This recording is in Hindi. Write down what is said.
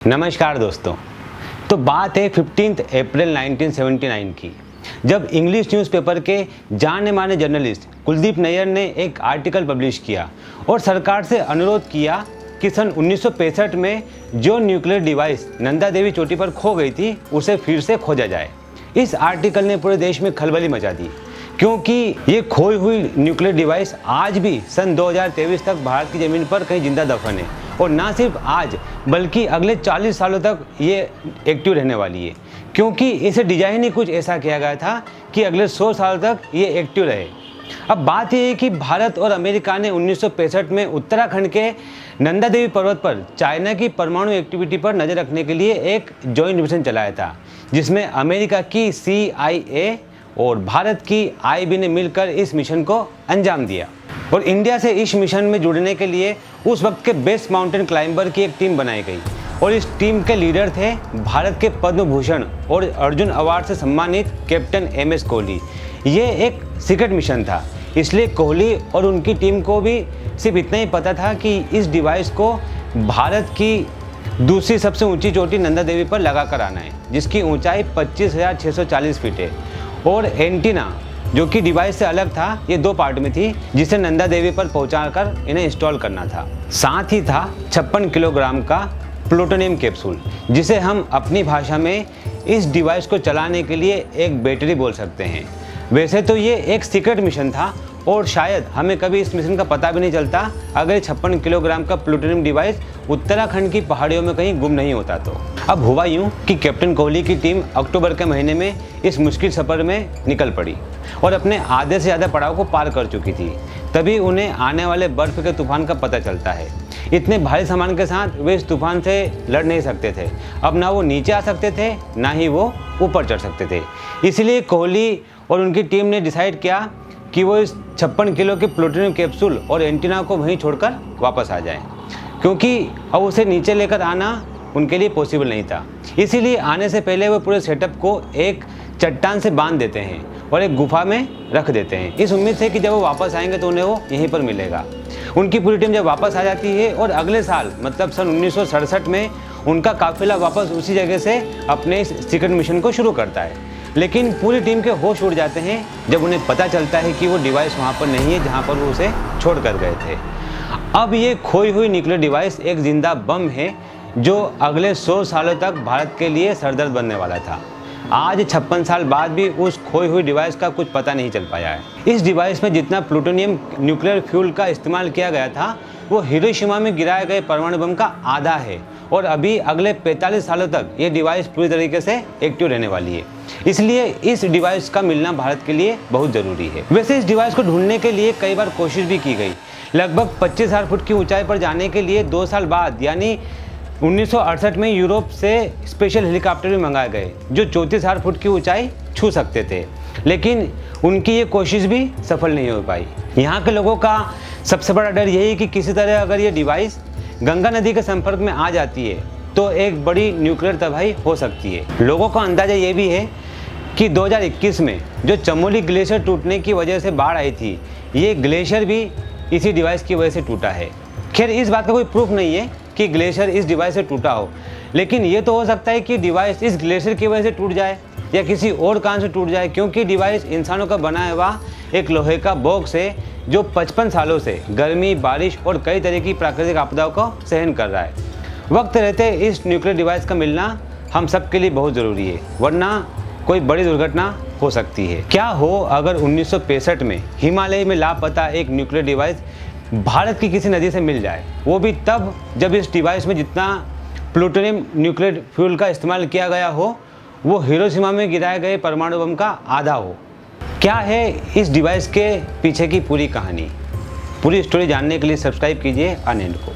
नमस्कार दोस्तों। तो बात है 15 अप्रैल 1979 की, जब इंग्लिश न्यूज़पेपर के जाने माने जर्नलिस्ट कुलदीप नैयर ने एक आर्टिकल पब्लिश किया और सरकार से अनुरोध किया कि सन 1965 में जो न्यूक्लियर डिवाइस नंदा देवी चोटी पर खो गई थी उसे फिर से खोजा जाए। इस आर्टिकल ने पूरे देश में खलबली मचा दी, क्योंकि ये खोई हुई न्यूक्लियर डिवाइस आज भी सन 2023 तक भारत की ज़मीन पर कहीं जिंदा दफन है, और ना सिर्फ आज बल्कि अगले 40 सालों तक ये एक्टिव रहने वाली है, क्योंकि इसे डिजाइन ही कुछ ऐसा किया गया था कि अगले 100 साल तक ये एक्टिव रहे। अब बात यह है कि भारत और अमेरिका ने 1965 में उत्तराखंड के नंदा देवी पर्वत पर चाइना की परमाणु एक्टिविटी पर नज़र रखने के लिए एक जॉइंट मिशन चलाया था, जिसमें अमेरिका की CIA और भारत की IB ने मिलकर इस मिशन को अंजाम दिया। और इंडिया से इस मिशन में जुड़ने के लिए उस वक्त के बेस्ट माउंटेन क्लाइंबर की एक टीम बनाई गई, और इस टीम के लीडर थे भारत के पद्म भूषण और अर्जुन अवार्ड से सम्मानित कैप्टन MS कोहली। ये एक सीक्रेट मिशन था, इसलिए कोहली और उनकी टीम को भी सिर्फ इतना ही पता था कि इस डिवाइस को भारत की दूसरी सबसे ऊंची चोटी नंदा देवी पर लगा कर आना है, जिसकी ऊंचाई 25,640 फीट है। और एंटीना जो कि डिवाइस से अलग था, ये 2 पार्ट में थी, जिसे नंदा देवी पर पहुंचाकर इन्हें इंस्टॉल करना था। साथ ही था 56 किलोग्राम का प्लूटोनियम कैप्सूल, जिसे हम अपनी भाषा में इस डिवाइस को चलाने के लिए एक बैटरी बोल सकते हैं। वैसे तो ये एक सीक्रेट मिशन था, और शायद हमें कभी इस मिशन का पता भी नहीं चलता अगर 56 किलोग्राम का प्लूटोनियम डिवाइस उत्तराखंड की पहाड़ियों में कहीं गुम नहीं होता तो। अब हुआ यूं कि कैप्टन कोहली की टीम अक्टूबर के महीने में इस मुश्किल सफ़र में निकल पड़ी और अपने आधे से ज़्यादा पड़ाव को पार कर चुकी थी। तभी उन्हें आने वाले बर्फ़ के तूफान का पता चलता है। इतने भारी सामान के साथ वे इस तूफान से लड़ नहीं सकते थे। अब ना वो नीचे आ सकते थे, ना ही वो ऊपर चढ़ सकते थे। इसलिए कोहली और उनकी टीम ने डिसाइड किया कि वो इस 56 किलो के प्लूटोनियम कैप्सूल और एंटीना को वहीं छोड़कर वापस आ जाएं, क्योंकि अब उसे नीचे लेकर आना उनके लिए पॉसिबल नहीं था। इसीलिए आने से पहले वो पूरे सेटअप को एक चट्टान से बांध देते हैं और एक गुफा में रख देते हैं, इस उम्मीद से कि जब वो वापस आएंगे तो उन्हें वो यहीं पर मिलेगा। उनकी पूरी टीम जब वापस आ जाती है और अगले साल मतलब सन 1967 में उनका काफिला वापस उसी जगह से अपने इस सीक्रेट मिशन को शुरू करता है। लेकिन पूरी टीम के होश उड़ जाते हैं जब उन्हें पता चलता है कि वो डिवाइस वहाँ पर नहीं है जहाँ पर वो उसे छोड़ कर गए थे। अब ये खोई हुई न्यूक्लियर डिवाइस एक जिंदा बम है जो अगले 100 सालों तक भारत के लिए सरदर्द बनने वाला था। आज 56 साल बाद भी उस खोई हुई डिवाइस का कुछ पता नहीं चल पाया है। इस डिवाइस में जितना प्लूटोनियम न्यूक्लियर फ्यूल का इस्तेमाल किया गया था वो हिरोशिमा में गिराए गए परमाणु बम का आधा है, और अभी अगले 45 सालों तक ये डिवाइस पूरी तरीके से एक्टिव रहने वाली है। इसलिए इस डिवाइस का मिलना भारत के लिए बहुत ज़रूरी है। वैसे इस डिवाइस को ढूंढने के लिए कई बार कोशिश भी की गई। लगभग 25,000 फुट की ऊंचाई पर जाने के लिए 2 साल बाद यानी 1968 में यूरोप से स्पेशल हेलीकॉप्टर भी मंगाए गए जो 34,000 फुट की ऊंचाई छू सकते थे, लेकिन उनकी ये कोशिश भी सफल नहीं हो पाई। यहाँ के लोगों का सबसे बड़ा डर यही कि किसी तरह अगर ये डिवाइस गंगा नदी के संपर्क में आ जाती है तो एक बड़ी न्यूक्लियर तबाही हो सकती है। लोगों का अंदाज़ा ये भी है कि 2021 में जो चमोली ग्लेशियर टूटने की वजह से बाढ़ आई थी, ये ग्लेशियर भी इसी डिवाइस की वजह से टूटा है। खैर इस बात का कोई प्रूफ नहीं है कि ग्लेशियर इस डिवाइस से टूटा हो, लेकिन ये तो हो सकता है कि डिवाइस इस ग्लेशियर की वजह से टूट जाए या किसी और कारण से टूट जाए, क्योंकि डिवाइस इंसानों का बनाया हुआ एक लोहे का बॉक्स है जो 55 सालों से गर्मी, बारिश और कई तरह की प्राकृतिक आपदाओं को सहन कर रहा है। वक्त रहते इस न्यूक्लियर डिवाइस का मिलना हम सब के लिए बहुत ज़रूरी है, वरना कोई बड़ी दुर्घटना हो सकती है। क्या हो अगर 1965 में हिमालय में लापता एक न्यूक्लियर डिवाइस भारत की किसी नदी से मिल जाए, वो भी तब जब इस डिवाइस में जितना प्लूटोनियम न्यूक्लियर फ्यूल का इस्तेमाल किया गया हो वो हिरोशिमा में गिराए गए परमाणु बम का आधा हो। क्या है इस डिवाइस के पीछे की पूरी कहानी? पूरी स्टोरी जानने के लिए सब्सक्राइब कीजिए अनएंड को।